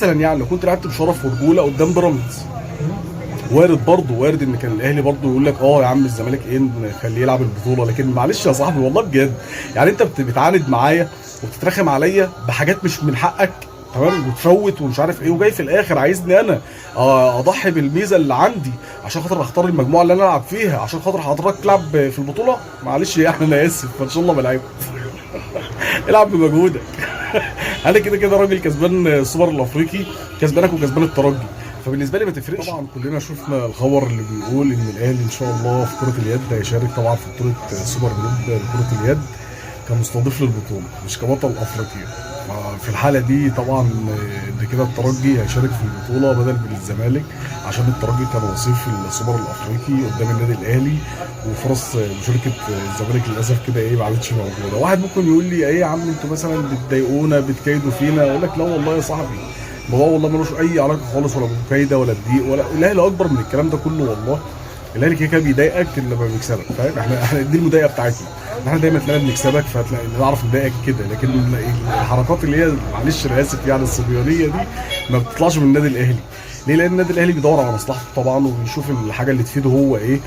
مثلا يعني لو كنت لعبت بشرف ورجوله قدام بيراميدز، وارد ان كان الاهلي برضه يقول لك اه يا عم الزمالك ايه خليه يلعب البطوله. لكن معلش يا صاحبي والله بجد، يعني انت بتعاند معايا وبتترخم عليا بحاجات مش من حقك، تمام، وتفوت ومش عارف ايه، وجاي في الاخر عايزني انا اضحي بالميزه اللي عندي عشان خاطر اختار المجموعه اللي انا العب فيها عشان خاطر حضرتك تلعب في البطوله. معلش يعني انا اسف، فان شاء الله بلعبك. العب بمجهودك. انا كده كده راجل كسبان السوبر الافريقي، كسبانك وكسبان الترجي، فبالنسبه لي ما تفرقش. طبعا كلنا شفنا الخبر اللي بيقول ان الاهلي ان شاء الله في كره اليد هيشارك طبعا في بطوله سوبر جلوب لكره اليد كمستضيف للبطوله مش كبطل افريقيا. في الحاله دي طبعا ان كده الترجي هيشارك في البطوله بدل من الزمالك، عشان الترجي كان وصيف في السوبر الافريقي قدام النادي الاهلي، وفرص مشاركه الزمالك للاسف كده ايه ما عادتش موجوده. واحد ممكن يقول لي ايه يا عم انتوا مثلا بتضايقونا بتكيدوا فينا، اقول لك لا والله يا صاحبي الموضوع والله ملوش اي علاقه خالص، ولا بمكايده ولا بضيق، ولا الاهلي اكبر من الكلام ده كله والله. الاهلي كده كده بيضايقك لما بيكسبك، فاهم؟ احنا دي المضايقه بتاعتنا، احنا دايما تلاقينا بنكسبك فتلاقي نعرف نضايقك كده. لكن الحركات اللي هي معلش انا اسف يعني الصبيانيه دي ما بتطلعش من النادي الاهلي. ليه؟ لان النادي الاهلي بيدور على مصلحته طبعا وبيشوف الحاجه اللي تفيده هو ايه.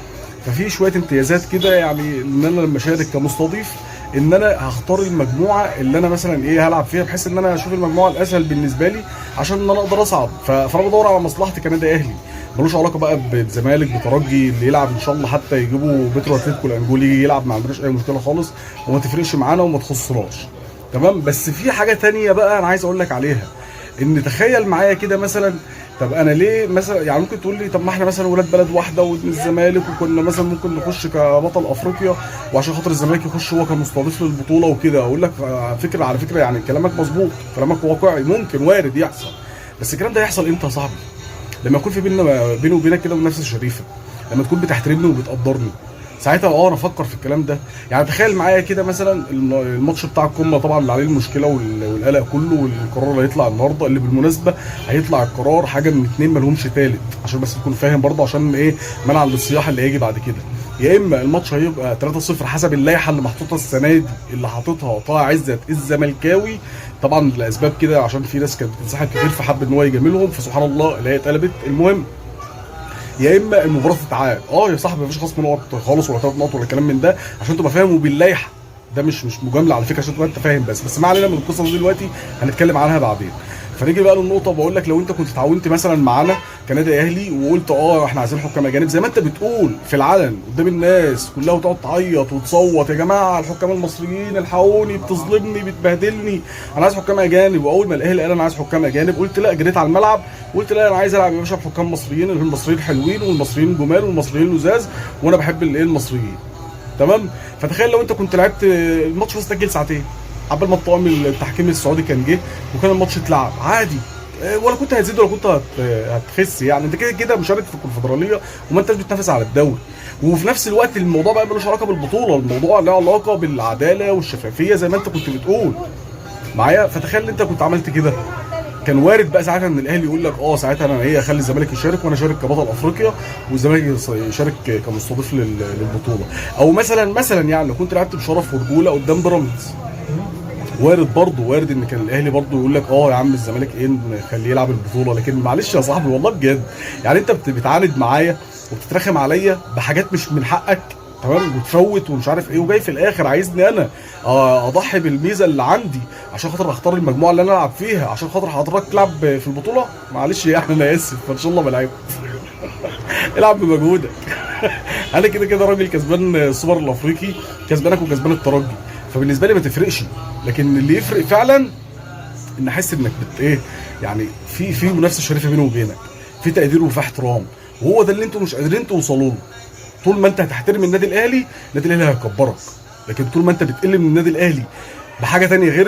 ففي شويه امتيازات كده، يعني ان انا لما اشارك كمستضيف ان انا هختار المجموعه اللي انا مثلا ايه هلعب فيها، بحيث ان انا اشوف المجموعه الاسهل بالنسبه لي عشان ان انا اقدر اصعد. فانا بدور على مصلحتي كنادي اهلي، ملوش علاقه بقى بزمالك بترجي. اللي يلعب ان شاء الله حتى يجيبوا بيترو اتلتيكو الانجولي يلعب، ما عندناش اي مشكله خالص وما تفرقش معانا وما تخصناش، تمام. بس في حاجه تانية بقى انا عايز اقول لك عليها، ان تخيل معايا كده مثلا، طب انا ليه مثلا يعني ممكن تقول لي طب ما احنا مثلا ولاد بلد واحده وابن الزمالك وكنا مثلا ممكن نخش كبطل افريقيا وعشان خاطر الزمالك يخش هو كمستضيف للبطوله وكده. اقول لك على فكره يعني كلامك مظبوط، كلامك واقعي، ممكن وارد يحصل. بس الكلام ده يحصل امتى يا صاحبي؟ لما يكون في بيني وبينك كده منافسه شريفه، لما تكون بتحترمني وبتقدرني، ساعتها انا افكر في الكلام ده. يعني تخيل معايا كده مثلا الماتش بتاع القمه طبعا اللي عليه المشكله والقلق كله، والقرار اللي هيطلع النهارده، اللي بالمناسبه هيطلع القرار حاجه من اتنين ما لهمش تالت، عشان بس تكون فاهم برضه، عشان ايه منع للصياح اللي هيجي بعد كده. يا اما الماتش هيبقى 3-0 حسب اللائحه اللي محطوطه السنه دي اللي حاططها طه عزت الزملكاوي، طبعا لاسباب كده عشان في ناس كانت بتنسحب كتير فحب ان هو يجاملهم، فسبحان الله اللي هي اتقلبت. المهم يا اما المباراه تتعاد، يا صاحبي مفيش خصم نقط خالص ولا 3 نقط ولا كلام من ده، عشان تبقى فاهم وباللائحه. ده مش مجامله على فكره، عشان تبقى انت فاهم. بس ما علينا من القصه دي دلوقتي، هنتكلم عنها بعدين. فنيجي بقى للنقطه، بقول لك لو انت كنت اتعاونت مثلا معانا كنادي اهلي وقلت احنا عايزين حكام اجانب زي ما انت بتقول في العلن قدام الناس كلها وتقعد تعيط وتصوت يا جماعه الحكام المصريين الحقوني بتظلمني بتبهدلني انا عايز حكام اجانب، واول ما الاهلي قال انا عايز حكام اجانب قلت لا، جريت على الملعب وقلت لا انا عايز العب يا باشا بحكام مصريين، المصريين حلوين والمصريين جمال والمصريين لزاز وانا بحب المصريين، تمام. فتخيل لو انت كنت لعبت الماتش بس تاجل ساعتين قبل ما الطاقم التحكيم السعودي كان جه وكان الماتش اتلعب عادي، ولا كنت هتزيد ولا كنت هتخس. يعني انت كده كده مشارك في الكونفدراليه وما انتش بتنافس على الدوري، وفي نفس الوقت الموضوع بقى ملوش علاقه بالبطوله، الموضوع له علاقه بالعداله والشفافيه زي ما انت كنت بتقول معايا. فتخيل ان انت كنت عملت كده، كان وارد بقى ساعتها ان الاهلي يقول لك ساعتها انا اخلي الزمالك يشارك وانا اشارك كبطل افريقيا والزمالك يشارك كمستضيف للبطوله. او مثلا يعني لو كنت لعبت بشرف ورجوله قدام بيراميدز، وارد ان كان الاهلي برضه يقول لك يا عم الزمالك خليه يلعب البطوله. لكن معلش يا صاحبي والله بجد، يعني انت بتعاند معايا وبتترخم عليا بحاجات مش من حقك، تمام، وتفوت ومش عارف ايه، وجاي في الاخر عايزني انا اضحي بالميزه اللي عندي عشان خاطر اختار المجموعه اللي انا العب فيها عشان خاطر حضرتك تلعب في البطوله. معلش يعني انا اسف، فان شاء الله بلعبك. العب بمجهودك. انا كده كده راجل كسبان السوبر الافريقي، كسبانك وكسبان الترجي، فبالنسبه لي ما تفرقش. لكن اللي يفرق فعلا ان احس انك يعني في منافسه شريفه بيني وبينك، في تقدير وفي احترام، وهو ده اللي انتوا مش قادرين توصلوا له. طول ما انت هتحترم النادي الاهلي هيكبرك، لكن طول ما انت بتقل من النادي الاهلي بحاجه تانية غير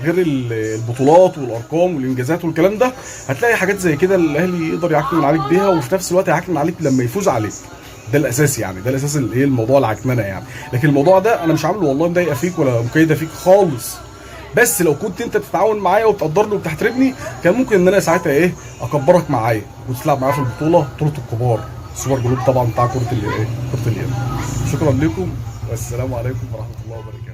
البطولات والارقام والانجازات والكلام ده، هتلاقي حاجات زي كده الاهلي يقدر يعكنن عليك بيها، وفي نفس الوقت هيعكنن عليك لما يفوز عليك. ده الاساس، يعني ده الاساس اللي هي الموضوع العكننه يعني. لكن الموضوع ده انا مش عامله والله مضايقه فيك ولا مكيده فيك خالص، بس لو كنت انت بتتعاون معايا وبتقدرني وبتحترمني كان ممكن ان انا ساعتها اكبرك معايا وتلعب معايا في بطوله الكبار، سوبر جلوب طبعا بتاع كره اليد. شكرا لكم والسلام عليكم ورحمه الله وبركاته.